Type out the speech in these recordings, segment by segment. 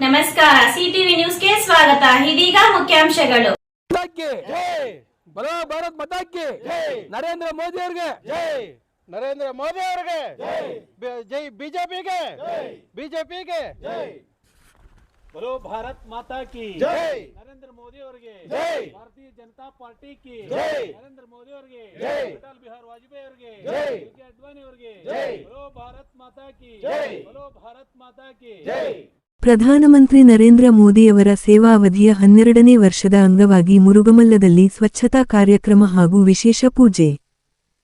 ನಮಸ್ಕಾರ, ಸಿಟಿವಿ ನ್ಯೂಸ್ಗೆ ಸ್ವಾಗತ. ಇದೀಗ ಮುಖ್ಯಾಂಶಗಳು. ಬರೋ ಭಾರತ್ ಮಾತಾ ಕಿ ನರೇಂದ್ರ ಮೋದಿ ಅವರಿಗೆ ಜೈ, ನರೇಂದ್ರ ಮೋದಿ ಅವರಿಗೆ ಜೈ, ಬಿಜೆಪಿಗೆ ಬಿಜೆಪಿಗೆ ಜೈ. बोलो भारत माता की जय, नरेंद्र मोदी ಅವರಿಗೆ जय, भारतीय जनता पार्टी की जय, नरेंद्र मोदी ಅವರಿಗೆ जय, अटल बिहारी वाजपेयी ಅವರಿಗೆ जय, अडवाणी ಅವರಿಗೆ जय, बोलो भारत माता की जय, बोलो भारत माता की जय. ಪ್ರಧಾನಮಂತ್ರಿ ನರೇಂದ್ರ ಮೋದಿಯವರ ಸೇವಾವಧಿಯ 12ನೇ ವರ್ಷದ ಅಂಗವಾಗಿ ಮುರುಗಮಲ್ಲದಲ್ಲಿ ಸ್ವಚ್ಛತಾ ಕಾರ್ಯಕ್ರಮ ಹಾಗೂ ವಿಶೇಷ ಪೂಜೆ.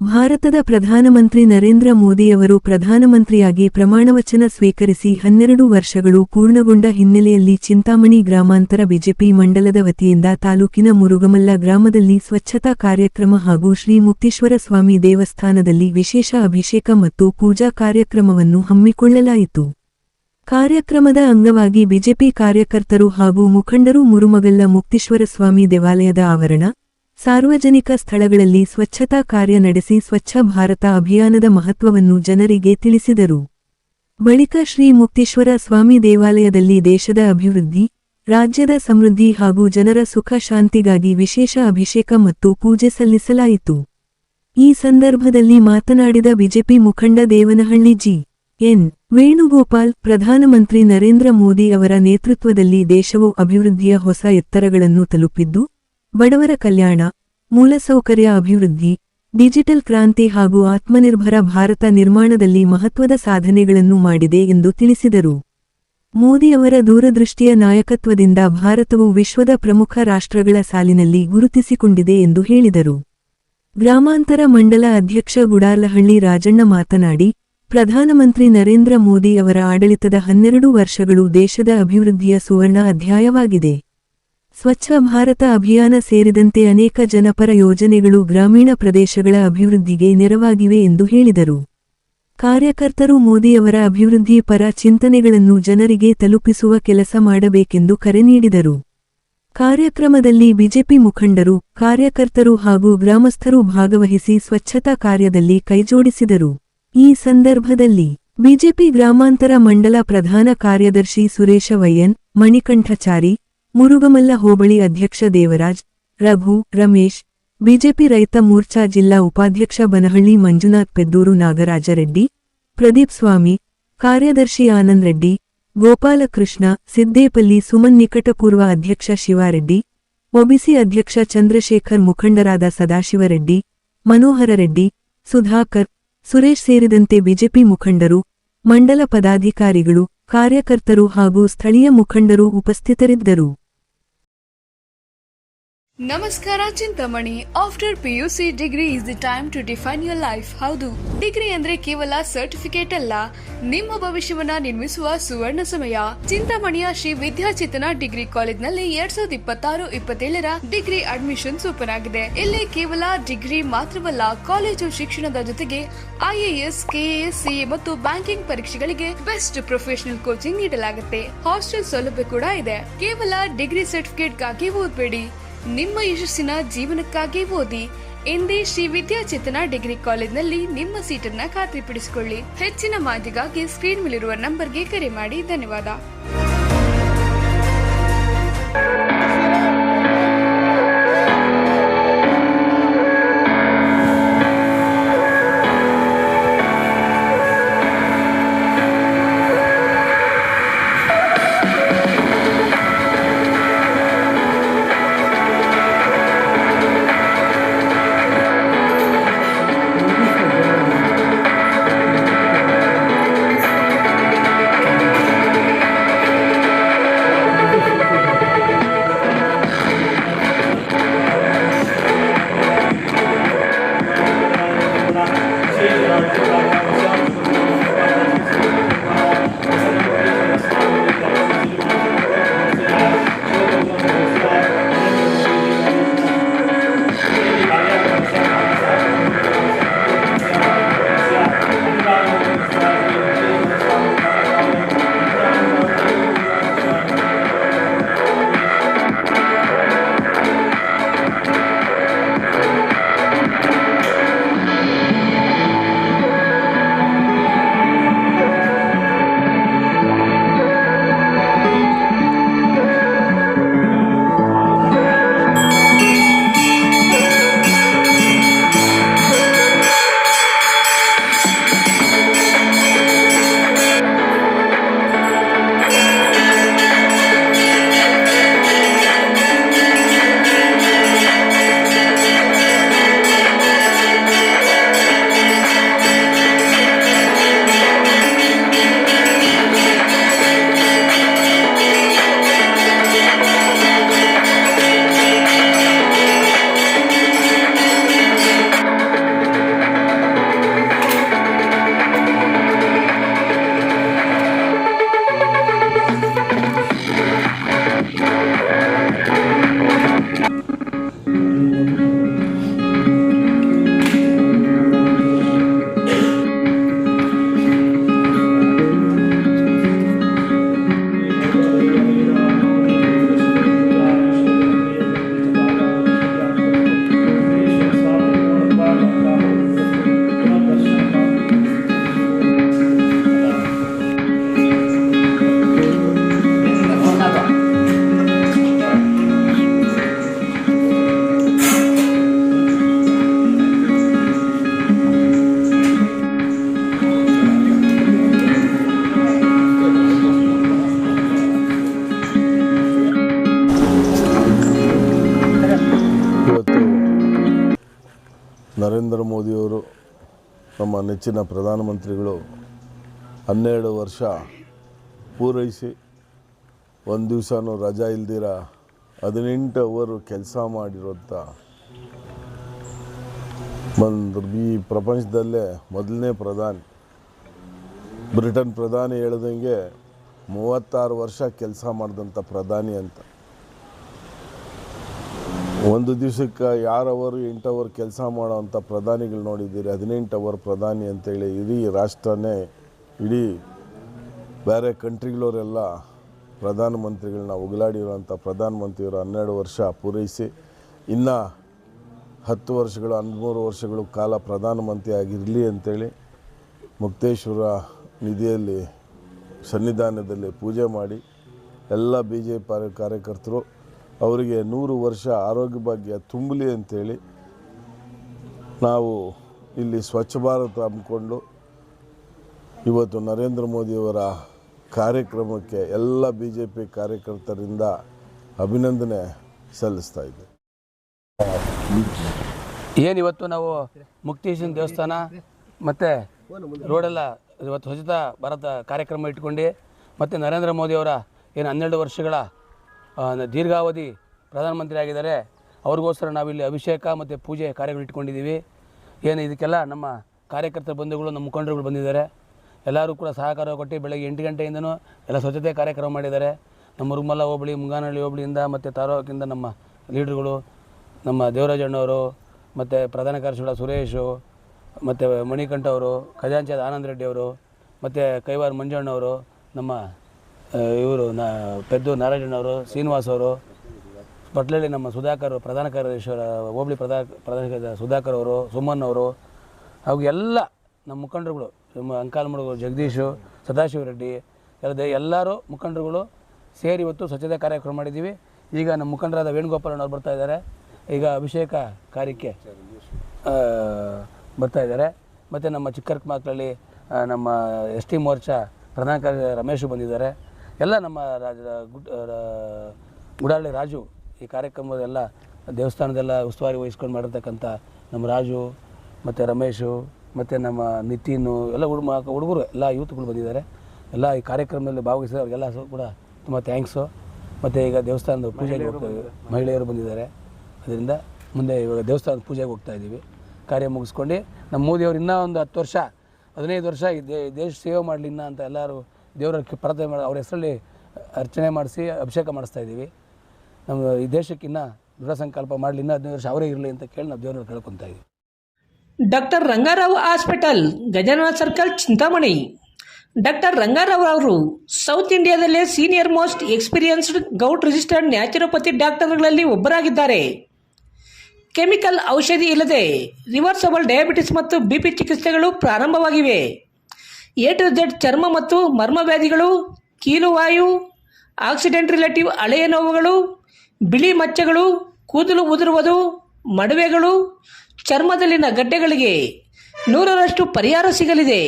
ಭಾರತದ ಪ್ರಧಾನಮಂತ್ರಿ ನರೇಂದ್ರ ಮೋದಿಯವರು ಪ್ರಧಾನಮಂತ್ರಿಯಾಗಿ ಪ್ರಮಾಣವಚನ ಸ್ವೀಕರಿಸಿ 12 ವರ್ಷಗಳು ಪೂರ್ಣಗೊಂಡ ಹಿನ್ನೆಲೆಯಲ್ಲಿ ಚಿಂತಾಮಣಿ ಗ್ರಾಮಾಂತರ ಬಿಜೆಪಿ ಮಂಡಲದ ವತಿಯಿಂದ ತಾಲೂಕಿನ ಮುರುಗಮಲ್ಲ ಗ್ರಾಮದಲ್ಲಿ ಸ್ವಚ್ಛತಾ ಕಾರ್ಯಕ್ರಮ ಹಾಗೂ ಶ್ರೀ ಮುಕ್ತೇಶ್ವರ ಸ್ವಾಮಿ ದೇವಸ್ಥಾನದಲ್ಲಿ ವಿಶೇಷ ಅಭಿಷೇಕ ಮತ್ತು ಪೂಜಾ ಕಾರ್ಯಕ್ರಮವನ್ನು ಹಮ್ಮಿಕೊಳ್ಳಲಾಯಿತು. ಕಾರ್ಯಕ್ರಮದ ಅಂಗವಾಗಿ ಬಿಜೆಪಿ ಕಾರ್ಯಕರ್ತರು ಹಾಗೂ ಮುಖಂಡರು ಮುರುಗಮಲ್ಲ ಮುಕ್ತೇಶ್ವರ ಸ್ವಾಮಿ ದೇವಾಲಯದ ಆವರಣ, ಸಾರ್ವಜನಿಕ ಸ್ಥಳಗಳಲ್ಲಿ ಸ್ವಚ್ಛತಾ ಕಾರ್ಯ ನಡೆಸಿ ಸ್ವಚ್ಛ ಭಾರತ ಅಭಿಯಾನದ ಮಹತ್ವವನ್ನು ಜನರಿಗೆ ತಿಳಿಸಿದರು. ಬಳಿಕ ಶ್ರೀ ಮುಕ್ತೇಶ್ವರ ಸ್ವಾಮಿ ದೇವಾಲಯದಲ್ಲಿ ದೇಶದ ಅಭಿವೃದ್ಧಿ, ರಾಜ್ಯದ ಸಮೃದ್ಧಿ ಹಾಗೂ ಜನರ ಸುಖ ಶಾಂತಿಗಾಗಿ ವಿಶೇಷ ಅಭಿಷೇಕ ಮತ್ತು ಪೂಜೆ ಸಲ್ಲಿಸಲಾಯಿತು. ಈ ಸಂದರ್ಭದಲ್ಲಿ ಮಾತನಾಡಿದ ಬಿಜೆಪಿ ಮುಖಂಡ ದೇವನಹಳ್ಳಿ ಜಿ. ಎನ್. ವೇಣುಗೋಪಾಲ್, ಪ್ರಧಾನಮಂತ್ರಿ ನರೇಂದ್ರ ಮೋದಿ ಅವರ ನೇತೃತ್ವದಲ್ಲಿ ದೇಶವು ಅಭಿವೃದ್ಧಿಯ ಹೊಸ ಎತ್ತರಗಳನ್ನು ತಲುಪಿದ್ದು, ಬಡವರ ಕಲ್ಯಾಣ, ಮೂಲಸೌಕರ್ಯ ಅಭಿವೃದ್ಧಿ, ಡಿಜಿಟಲ್ ಕ್ರಾಂತಿ ಹಾಗೂ ಆತ್ಮನಿರ್ಭರ ಭಾರತ ನಿರ್ಮಾಣದಲ್ಲಿ ಮಹತ್ವದ ಸಾಧನೆಗಳನ್ನು ಮಾಡಿದೆ ಎಂದು ತಿಳಿಸಿದರು. ಮೋದಿಯವರ ದೂರದೃಷ್ಟಿಯ ನಾಯಕತ್ವದಿಂದ ಭಾರತವು ವಿಶ್ವದ ಪ್ರಮುಖ ರಾಷ್ಟ್ರಗಳ ಸಾಲಿನಲ್ಲಿ ಗುರುತಿಸಿಕೊಂಡಿದೆ ಎಂದು ಹೇಳಿದರು. ಗ್ರಾಮಾಂತರ ಮಂಡಲ ಅಧ್ಯಕ್ಷ ಗುಡಾರ್ಲಹಳ್ಳಿ ರಾಜಣ್ಣ ಮಾತನಾಡಿ, ಪ್ರಧಾನಮಂತ್ರಿ ನರೇಂದ್ರ ಮೋದಿ ಅವರ ಆಡಳಿತದ 12 ವರ್ಷಗಳು ದೇಶದ ಅಭಿವೃದ್ಧಿಯ ಸುವರ್ಣ ಅಧ್ಯಾಯವಾಗಿದೆ. ಸ್ವಚ್ಛ ಭಾರತ ಅಭಿಯಾನ ಸೇರಿದಂತೆ ಅನೇಕ ಜನಪರ ಯೋಜನೆಗಳು ಗ್ರಾಮೀಣ ಪ್ರದೇಶಗಳ ಅಭಿವೃದ್ಧಿಗೆ ನೆರವಾಗಿವೆ ಎಂದು ಹೇಳಿದರು. ಕಾರ್ಯಕರ್ತರು ಮೋದಿಯವರ ಅಭಿವೃದ್ಧಿ ಪರ ಚಿಂತನೆಗಳನ್ನು ಜನರಿಗೆ ತಲುಪಿಸುವ ಕೆಲಸ ಮಾಡಬೇಕೆಂದು ಕರೆ ನೀಡಿದರು. ಕಾರ್ಯಕ್ರಮದಲ್ಲಿ ಬಿಜೆಪಿ ಮುಖಂಡರು, ಕಾರ್ಯಕರ್ತರು ಹಾಗೂ ಗ್ರಾಮಸ್ಥರು ಭಾಗವಹಿಸಿ ಸ್ವಚ್ಛತಾ ಕಾರ್ಯದಲ್ಲಿ ಕೈಜೋಡಿಸಿದರು. ಈ ಸಂದರ್ಭದಲ್ಲಿ ಬಿಜೆಪಿ ಗ್ರಾಮಾಂತರ ಮಂಡಲ ಪ್ರಧಾನ ಕಾರ್ಯದರ್ಶಿ ಸುರೇಶ ವೈಎನ್, ಮಣಿಕಂಠಚಾರಿ, ಮುರುಗಮಲ್ಲ ಹೋಬಳಿ ಅಧ್ಯಕ್ಷ ದೇವರಾಜ್, ರಘು, ರಮೇಶ್, ಬಿಜೆಪಿ ರೈತ ಮೋರ್ಚಾ ಜಿಲ್ಲಾ ಉಪಾಧ್ಯಕ್ಷ ಬನಹಳ್ಳಿ ಮಂಜುನಾಥ್, ಪೆದ್ದೂರು ನಾಗರಾಜರೆಡ್ಡಿ, ಪ್ರದೀಪ್ ಸ್ವಾಮಿ, ಕಾರ್ಯದರ್ಶಿ ಆನಂದ್ ರೆಡ್ಡಿ, ಗೋಪಾಲಕೃಷ್ಣ, ಸಿದ್ದೇಪಲ್ಲಿ ಸುಮನ್, ನಿಕಟಪೂರ್ವ ಅಧ್ಯಕ್ಷ ಶಿವಾರೆಡ್ಡಿ, ಒಬಿಸಿ ಅಧ್ಯಕ್ಷ ಚಂದ್ರಶೇಖರ್, ಮುಖಂಡರಾದ ಸದಾಶಿವರೆಡ್ಡಿ, ಮನೋಹರ ರೆಡ್ಡಿ, ಸುಧಾಕರ್, ಸುರೇಶ್ ಸೇರಿದಂತೆ ಬಿಜೆಪಿ ಮುಖಂಡರು, ಮಂಡಲ ಪದಾಧಿಕಾರಿಗಳು, ಕಾರ್ಯಕರ್ತರು ಹಾಗೂ ಸ್ಥಳೀಯ ಮುಖಂಡರು ಉಪಸ್ಥಿತರಿದ್ದರು. ನಮಸ್ಕಾರ Chintamani. After PUC degree is the time to define your life. ಹೌದು, ಡಿಗ್ರಿ ಅಂದ್ರೆ ಕೇವಲ ಸರ್ಟಿಫಿಕೇಟ್ ಅಲ್ಲ, ನಿಮ್ಮ ಭವಿಷ್ಯವನ್ನ ನಿರ್ಮಿಸುವ ಸುವರ್ಣ ಸಮಯ. ಚಿಂತಾಮಣಿಯ ಶ್ರೀ ವಿದ್ಯಾಚೇತನ ಡಿಗ್ರಿ ಕಾಲೇಜ್ನಲ್ಲಿ 2026-27ರ ಡಿಗ್ರಿ ಅಡ್ಮಿಷನ್ಸ್ ಓಪನ್ ಆಗಿದೆ. ಇಲ್ಲಿ ಕೇವಲ ಡಿಗ್ರಿ ಮಾತ್ರವಲ್ಲ, ಕಾಲೇಜು ಶಿಕ್ಷಣದ ಜೊತೆಗೆ IAS, KAS, CA ಮತ್ತು ಬ್ಯಾಂಕಿಂಗ್ ಪರೀಕ್ಷೆಗಳಿಗೆ ಬೆಸ್ಟ್ ಪ್ರೊಫೆಷನಲ್ ಕೋಚಿಂಗ್ ನೀಡಲಾಗುತ್ತೆ. ಹಾಸ್ಟೆಲ್ ಸೌಲಭ್ಯ ಕೂಡ ಇದೆ. ಕೇವಲ ಡಿಗ್ರಿ ಸರ್ಟಿಫಿಕೇಟ್ಗಾಗಿ ಓದಬೇಡಿ, ನಿಮ್ಮ ಯಶಸ್ಸಿನ ಜೀವನಕ್ಕಾಗಿ ಓದಿ. ಎಂದೇ ಶ್ರೀ ವಿದ್ಯಾಚೇತನ ಡಿಗ್ರಿ ಕಾಲೇಜ್ನಲ್ಲಿ ನಿಮ್ಮ ಸೀಟನ್ನ ಖಾತ್ರಿಪಡಿಸಿಕೊಳ್ಳಿ. ಹೆಚ್ಚಿನ ಮಾಹಿತಿಗಾಗಿ ಸ್ಕ್ರೀನ್ ಮೇಲಿರುವ ನಂಬರ್ಗೆ ಕರೆ ಮಾಡಿ. ಧನ್ಯವಾದ. ಮೋದಿಯವರು ನಮ್ಮ ನೆಚ್ಚಿನ ಪ್ರಧಾನಮಂತ್ರಿಗಳು 12 ವರ್ಷ ಪೂರೈಸಿ ಒಂದು ದಿವಸನೂ ರಜಾ ಇಲ್ದಿರ 18 ಅವರು ಕೆಲಸ ಮಾಡಿರೋಂಥ ಈ ಪ್ರಪಂಚದಲ್ಲೇ ಮೊದಲನೇ ಪ್ರಧಾನಿ. ಬ್ರಿಟನ್ ಪ್ರಧಾನಿ ಹೇಳ್ದಂಗೆ 36 ವರ್ಷ ಕೆಲಸ ಮಾಡಿದಂಥ ಪ್ರಧಾನಿ ಅಂತ. ಒಂದು ದಿವಸಕ್ಕೆ 6 ಅವರ್ 8 ಅವರ್ ಕೆಲಸ ಮಾಡೋವಂಥ ಪ್ರಧಾನಿಗಳು ನೋಡಿದ್ದೀರಿ. 18 ಅವರ್ ಪ್ರಧಾನಿ ಅಂತೇಳಿ ಇಡೀ ರಾಷ್ಟ್ರನೇ, ಇಡೀ ಬೇರೆ ಕಂಟ್ರಿಗಳವರೆಲ್ಲ ಪ್ರಧಾನಮಂತ್ರಿಗಳನ್ನ ಉಗುಲಾಡಿರೋಂಥ ಪ್ರಧಾನಮಂತ್ರಿಯವರು 12 ವರ್ಷ ಪೂರೈಸಿ ಇನ್ನು 10 ವರ್ಷಗಳು 13 ವರ್ಷಗಳು ಕಾಲ ಪ್ರಧಾನಮಂತ್ರಿ ಆಗಿರಲಿ ಅಂತೇಳಿ ಮುಕ್ತೇಶ್ವರ ನಿಧಿಯಲ್ಲಿ ಸನ್ನಿಧಾನದಲ್ಲಿ ಪೂಜೆ ಮಾಡಿ ಎಲ್ಲ BJP ಕಾರ್ಯಕರ್ತರು ಅವರಿಗೆ 100 ವರ್ಷ ಆರೋಗ್ಯ ಭಾಗ್ಯ ತುಂಬಲಿ ಅಂತೇಳಿ ನಾವು ಇಲ್ಲಿ ಸ್ವಚ್ಛ ಭಾರತ ಹಮ್ಮಿಕೊಂಡು ಇವತ್ತು ನರೇಂದ್ರ ಮೋದಿಯವರ ಕಾರ್ಯಕ್ರಮಕ್ಕೆ ಎಲ್ಲ BJP ಕಾರ್ಯಕರ್ತರಿಂದ ಅಭಿನಂದನೆ ಸಲ್ಲಿಸ್ತಾ ಇದ್ದೆ. ಏನಿವತ್ತು ನಾವು ಮುಕ್ತೇಶ್ವರ ದೇವಸ್ಥಾನ ಮತ್ತು ರೋಡೆಲ್ಲ ಇವತ್ತು ಸ್ವಚ್ಛತಾ ಭಾರತ ಕಾರ್ಯಕ್ರಮ ಇಟ್ಕೊಂಡು ಮತ್ತು ನರೇಂದ್ರ ಮೋದಿಯವರ ಏನು 12 ವರ್ಷಗಳ ದೀರ್ಘಾವಧಿ ಪ್ರಧಾನಮಂತ್ರಿ ಆಗಿದ್ದಾರೆ, ಅವ್ರಿಗೋಸ್ಕರ ನಾವಿಲ್ಲಿ ಅಭಿಷೇಕ ಮತ್ತು ಪೂಜೆ ಕಾರ್ಯಗಳು ಇಟ್ಕೊಂಡಿದ್ದೀವಿ. ಏನು ಇದಕ್ಕೆಲ್ಲ ನಮ್ಮ ಕಾರ್ಯಕರ್ತರ ಬಂಧುಗಳು, ನಮ್ಮ ಮುಖಂಡರುಗಳು ಬಂದಿದ್ದಾರೆ. ಎಲ್ಲರೂ ಕೂಡ ಸಹಕಾರ ಕೊಟ್ಟು ಬೆಳಗ್ಗೆ 8 ಗಂಟೆಯಿಂದನೂ ಎಲ್ಲ ಸ್ವಚ್ಛತೆ ಕಾರ್ಯಕ್ರಮ ಮಾಡಿದ್ದಾರೆ. ನಮ್ಮ ಮುರುಗಮಲ್ಲ ಹೋಬಳಿ, ಮುಂಗಾನಹಳ್ಳಿ ಹೋಬಳಿಯಿಂದ ಮತ್ತು ತಾಲೂಕಿಂದ ನಮ್ಮ ಲೀಡ್ರುಗಳು, ನಮ್ಮ ದೇವರಾಜಣ್ಣವರು ಮತ್ತು ಪ್ರಧಾನ ಕಾರ್ಯದರ್ಶಿಗಳ ಸುರೇಶು ಮತ್ತು ಮಣಿಕಂಠ ಅವರು, ಖಜಾಂಚಿಯಾದ ಆನಂದ್ ರೆಡ್ಡಿ ಅವರು ಮತ್ತು ಕೈವಾರ ಮಂಜಣ್ಣವರು, ನಮ್ಮ ಇವರು ಪೆದ್ದು ನಾರಾಯಣವರು, ಶ್ರೀನಿವಾಸ್ ಅವರು, ಬಟ್ಲಳ್ಳಿ ನಮ್ಮ ಸುಧಾಕರ್ ಪ್ರಧಾನ ಕಾರ್ಯದರ್ಶಿ ಹೋಬಳಿ ಪ್ರಧಾನ ಸುಧಾಕರ್ ಅವರು, ಸುಮನ್ ಅವರು, ಹಾಗೂ ಎಲ್ಲ ನಮ್ಮ ಮುಖಂಡರುಗಳು, ನಮ್ಮ ಅಂಕಾಲ್ಮಡುಗರು ಜಗದೀಶು, ಸದಾಶಿವ ರೆಡ್ಡಿ ಎಲ್ಲರೂ ಮುಖಂಡರುಗಳು ಸೇರಿ ಇವತ್ತು ಸ್ವಚ್ಛತೆ ಕಾರ್ಯಕ್ರಮ ಮಾಡಿದ್ದೀವಿ. ಈಗ ನಮ್ಮ ಮುಖಂಡರಾದ ವೇಣುಗೋಪಾಲನವ್ರು ಬರ್ತಾ ಇದ್ದಾರೆ. ಈಗ ಅಭಿಷೇಕ ಕಾರ್ಯಕ್ಕೆ ಬರ್ತಾ ಇದ್ದಾರೆ. ಮತ್ತು ನಮ್ಮ ಚಿಕ್ಕರ್ಕಮಕ್ಕಳಲ್ಲಿ ನಮ್ಮ ST ಮೋರ್ಚಾ ಪ್ರಧಾನ ಕಾರ್ಯದರ್ಶಿ ರಮೇಶು ಬಂದಿದ್ದಾರೆ. ಎಲ್ಲ ನಮ್ಮ ಗುಡಾಳಿ ರಾಜು ಈ ಕಾರ್ಯಕ್ರಮದೆಲ್ಲ ದೇವಸ್ಥಾನದೆಲ್ಲ ಉಸ್ತುವಾರಿ ವಹಿಸ್ಕೊಂಡು ಮಾಡಿರ್ತಕ್ಕಂಥ ನಮ್ಮ ರಾಜು ಮತ್ತು ರಮೇಶು ಮತ್ತು ನಮ್ಮ ನಿತಿನು ಎಲ್ಲ ಹುಡುಗರು ಎಲ್ಲ ಯೂತ್ಗಳು ಬಂದಿದ್ದಾರೆ. ಎಲ್ಲ ಈ ಕಾರ್ಯಕ್ರಮದಲ್ಲಿ ಭಾಗವಹಿಸಿದ ಅವ್ರಿಗೆಲ್ಲ ಕೂಡ ತುಂಬ ಥ್ಯಾಂಕ್ಸು. ಮತ್ತು ಈಗ ದೇವಸ್ಥಾನದ ಪೂಜೆಗೆ ಹೋಗ್ತಾಯಿದ್ದೀವಿ, ಮಹಿಳೆಯರು ಬಂದಿದ್ದಾರೆ. ಅದರಿಂದ ಮುಂದೆ ಇವಾಗ ದೇವಸ್ಥಾನದ ಪೂಜೆಗೆ ಹೋಗ್ತಾಯಿದ್ದೀವಿ. ಕಾರ್ಯ ಮುಗಿಸ್ಕೊಂಡು ನಮ್ಮ ಮೋದಿಯವರು ಇನ್ನೂ ಒಂದು 10 ವರ್ಷ 15 ವರ್ಷ ಈ ದೇಶ ಸೇವೆ ಮಾಡಲಿ ಇನ್ನೂ ಅಂತ ಎಲ್ಲರೂ ದೇವರ ಪ್ರಾರ್ಥನೆ ಮಾಡಿ ಅವ್ರ ಹೆಸರಲ್ಲಿ ಅರ್ಚನೆ ಮಾಡಿಸಿ ಅಭಿಷೇಕ ಮಾಡಿಸ್ತಾಯಿದ್ದೀವಿ. ನಮ್ಮ ಈ ದೇಶಕ್ಕೆ ಇನ್ನೂ ದೃಢ ಸಂಕಲ್ಪ ಮಾಡಲಿ, ಇನ್ನೂ 15 ವರ್ಷ ಅವರೇ ಇರಲಿ ಅಂತ ಕೇಳಿ ನಾವು ದೇವರನ್ನು ಕೇಳ್ಕೊತಾ ಇದ್ದೀವಿ. Doctor Rangarao hospital, Gajanana circle, Chintamani. Doctor Rangarao ಅವರು ಸೌತ್ ಇಂಡಿಯಾದಲ್ಲೇ senior most experienced govt registered naturopathy ಡಾಕ್ಟರ್ಗಳಲ್ಲಿ ಒಬ್ಬರಾಗಿದ್ದಾರೆ. ಕೆಮಿಕಲ್ ಔಷಧಿ ಇಲ್ಲದೆ ರಿವರ್ಸಬಲ್ ಡಯಾಬಿಟಿಸ್ ಮತ್ತು BP ಚಿಕಿತ್ಸೆಗಳು ಪ್ರಾರಂಭವಾಗಿವೆ. A to Z ಚರ್ಮ ಮತ್ತು ಮರ್ಮವ್ಯಾಧಿಗಳು, ಕೀಲುವಾಯು, ಆಕ್ಸಿಡೆಂಟ್ ರಿಲೇಟಿವ್ ಹಳೆಯ ನೋವುಗಳು, ಬಿಳಿ ಮಚ್ಚೆಗಳು, ಕೂದಲು ಉದುರುವುದು, ಮಡುವೆಗಳು, ಚರ್ಮದಲ್ಲಿನ ಗಡ್ಡೆಗಳಿಗೆ 100% ಪರಿಹಾರ ಸಿಗಲಿದೆ.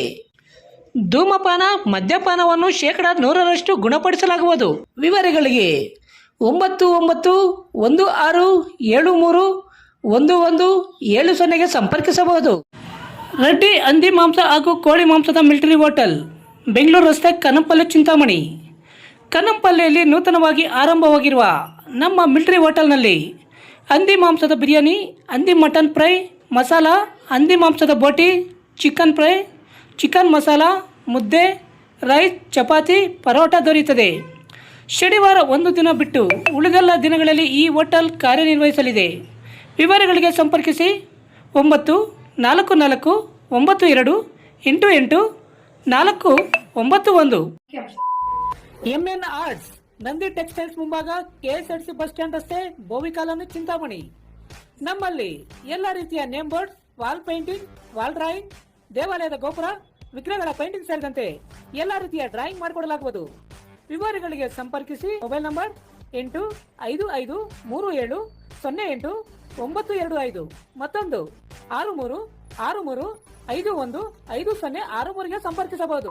ಧೂಮಪಾನ, ಮದ್ಯಪಾನವನ್ನು 100% ಗುಣಪಡಿಸಲಾಗುವುದು. ವಿವರಗಳಿಗೆ 9916731170 ಸಂಪರ್ಕಿಸಬಹುದು. ರೆಡ್ಡಿ ಹಂದಿ ಮಾಂಸ ಹಾಗೂ ಕೋಳಿ ಮಾಂಸದ ಮಿಲಿಟರಿ ಹೋಟೆಲ್, ಬೆಂಗಳೂರು ರಸ್ತೆ, ಕನ್ನಂಪಲ್ಲೆ, ಚಿಂತಾಮಣಿ. ಕನ್ನಂಪಲ್ಲೆಯಲ್ಲಿ ನೂತನವಾಗಿ ಆರಂಭವಾಗಿರುವ ನಮ್ಮ ಮಿಲಿಟರಿ ಹೋಟೆಲ್ನಲ್ಲಿ ಹಂದಿ ಮಾಂಸದ ಬಿರಿಯಾನಿ, ಹಂದಿ ಮಟನ್ ಫ್ರೈ, ಮಸಾಲ, ಹಂದಿ ಮಾಂಸದ ಬೋಟಿ, ಚಿಕನ್ ಫ್ರೈ, ಚಿಕನ್ ಮಸಾಲ, ಮುದ್ದೆ, ರೈಸ್, ಚಪಾತಿ, ಪರೋಟ ದೊರೆಯುತ್ತದೆ. ಶನಿವಾರ ಒಂದು ದಿನ ಬಿಟ್ಟು ಉಳಿದೆಲ್ಲ ದಿನಗಳಲ್ಲಿ ಈ ಹೋಟೆಲ್ ಕಾರ್ಯನಿರ್ವಹಿಸಲಿದೆ. ವಿವರಗಳಿಗೆ ಸಂಪರ್ಕಿಸಿ 9492888491. MN ಆರ್ಟ್ಸ್, ನಂದಿ ಟೆಕ್ಸ್ಟೈಲ್ಸ್ ಮುಂಭಾಗ, KSRTC ಬಸ್ ಸ್ಟ್ಯಾಂಡ್ ರಸ್ತೆ, ಬೋವಿ ಕಾಲೋನಿ, ಚಿಂತಾಮಣಿ. ನಮ್ಮಲ್ಲಿ ಎಲ್ಲ ರೀತಿಯ name board, wall painting, wall drawing, ದೇವಾಲಯದ ಗೋಪುರ, ವಿಗ್ರಹಗಳ ಪೇಂಟಿಂಗ್ ಸೇರಿದಂತೆ ಎಲ್ಲ ರೀತಿಯ ಡ್ರಾಯಿಂಗ್ ಮಾಡಿಕೊಡಲಾಗುವುದು. ವಿವರಗಳಿಗೆ ಸಂಪರ್ಕಿಸಿ. ಮೊಬೈಲ್ ನಂಬರ್ 8553708925, ಮತ್ತೊಂದು 6363515063ಗೆ ಸಂಪರ್ಕಿಸಬಹುದು.